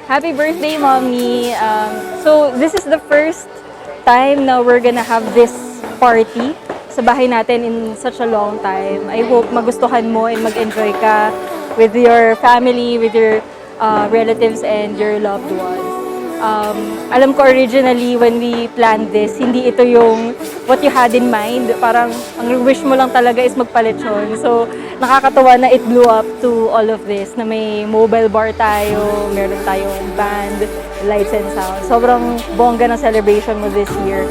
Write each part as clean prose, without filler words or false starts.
Happy birthday, Mommy! So, this is the first time na we're gonna have this party sa bahay natin in such a long time. I hope magustuhan mo and mag-enjoy ka with your family, with your relatives and your loved ones. Alam ko originally when we planned this, hindi ito yung what you had in mind. Parang ang wish mo lang talaga is magpalechon. So, nakakatawa na it blew up to all of this, na may mobile bar tayo, meron tayong band, lights and sound. Sobrang bongga ng celebration mo this year.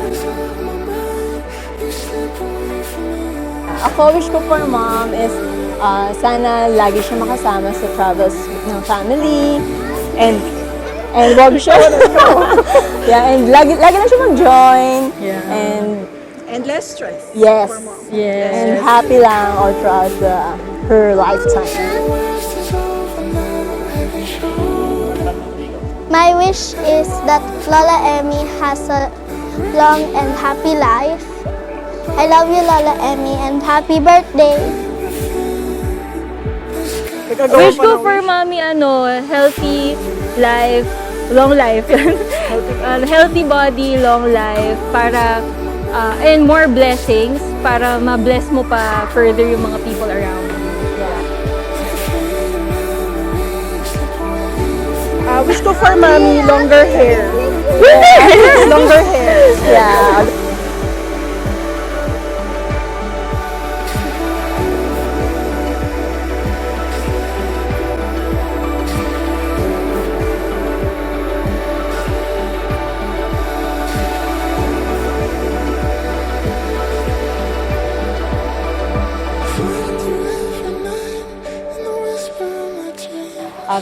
Ako, wish ko for mom is sana lagi siya makasama sa travels ng family and wag siya yeah, and lagi na siya mag-join And less stress. yes, For mom. Yes. and happy lang all throughout her lifetime. My wish is that Lola Emmy has a long and happy life. I love you, Lola Emmy, and happy birthday! Wish ko for Mommy, healthy life, long life. Healthy body, long life, para, and more blessings, para ma-bless mo pa further yung mga people around you. Yeah. Wish ko for mommy, longer hair. Longer hair. Yeah.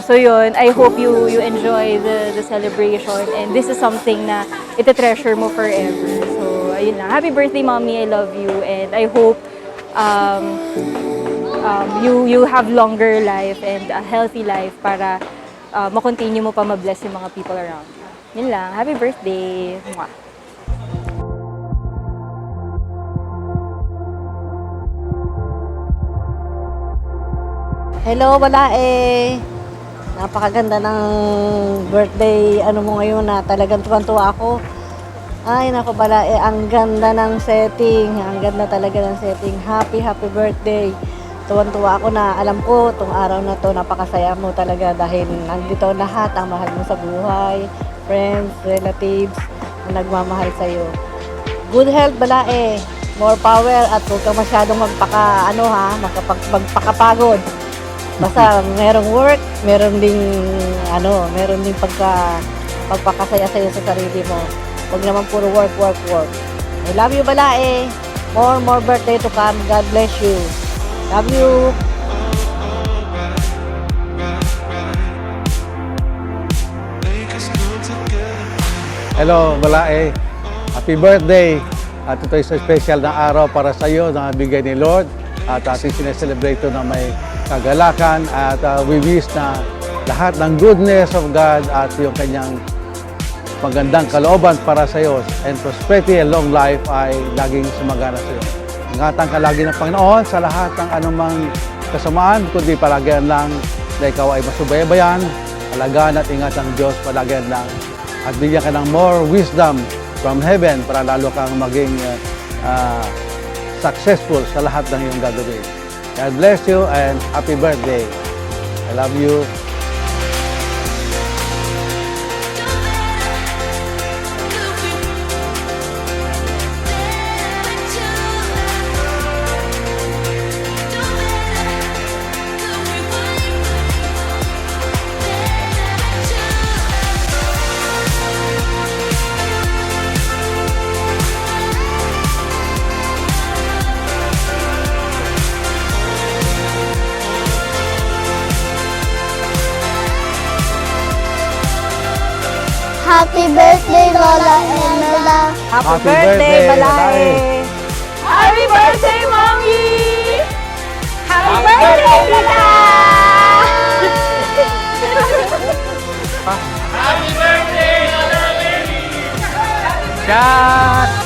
So yun, I hope you enjoy the celebration and this is something na ite-treasure mo forever. So ayun lang. Happy birthday, Mommy. I love you and I hope you have longer life and a healthy life para ma-continue mo pa ma-bless yung mga people around you. Yun lang. Happy birthday. Mwah. Hello, Balae! Napakaganda ng birthday mo ngayon na talagang tuwan-tuwa ako. Ay, naku Balae, ang ganda ng setting. Ang ganda talaga ng setting. Happy birthday. Tuwan-tuwa ako na alam ko itong araw na to napakasaya mo talaga dahil nandito lahat ang mahal mo sa buhay, friends, relatives na nagmamahal sa'yo. Good health, Balae. More power at huwag kang masyadong magpakapagod. Basta merong work, meron ding pagpakasaya sa'yo sa sarili mo. Huwag naman puro work. I love you, Balae. More birthday to come. God bless you. Love you. Hello, Balae. Happy birthday. At ito is special na araw para sa iyo na bigay ni Lord. At ating sineselebrate ito na may kagalakan at we wish na lahat ng goodness of God at yung kanyang magandang kalooban para sa iyo and prosperity and long life ay laging sumagana sa iyo. Ingatan ka lagi ng Panginoon sa lahat ng anumang kasamaan, kundi palagyan lang na ikaw ay masubaybayan, alagaan at ingat ang Diyos, palagyan lang at bigyan ka ng more wisdom from heaven para lalo kang maging successful sa lahat ng iyong gagawin. God bless you and happy birthday. I love you. Happy birthday, Lola Emela! Happy birthday, Balae. Happy birthday, Mommy! Happy birthday, Tita! Happy birthday, Lola Emmy! Shot!